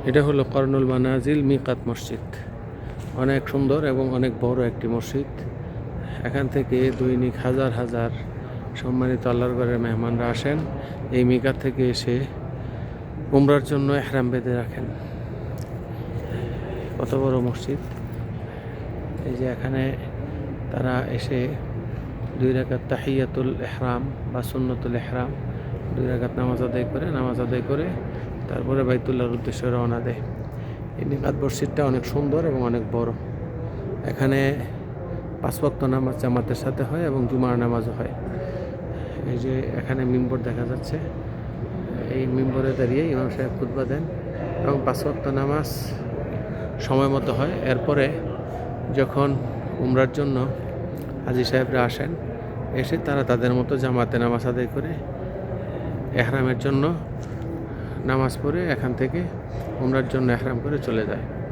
এটা হলো কর্নুল মানাজিল মিকাত মসজিদ। অনেক সুন্দর এবং অনেক বড় একটি মসজিদ। এখান থেকে দৈনিক হাজার হাজার সম্মানিত আল্লাহর ঘরের মেহমানরা আসেন এই মিকাত থেকে এসে উমরার জন্য ইহরাম বেঁধে রাখেন। কত বড় মসজিদ! এই যে এখানে তারা এসে 2 রাকাত তাহিয়াতুল ইহরাম বা সুন্নতুল ইহরাম 2 রাকাত নামাজ আদায় করে তারপরে বাইতুল্লাহর উদ্দেশ্যে রওনা দেয়। এই মিকাত মসজিদটা অনেক সুন্দর এবং অনেক বড়। এখানে 5 ওয়াক্ত নামাজ জামাতের সাথে হয় এবং জুমার নামাজও হয়। এই যে এখানে মিম্বর দেখা যাচ্ছে, এই মিম্বরে দাঁড়িয়ে ইমাম সাহেব খুতবা দেন এবং 5 ওয়াক্ত নামাজ সময় মতো হয়। এরপরে যখন উমরার জন্য হাজী সাহেবরা আসেন, এসে তারা তাদের মতো জামাতে নামাজ আদায় করে ইহরামের জন্য নামাজ পড়ে এখান থেকে উমরার জন্য ইহরাম করে চলে যায়।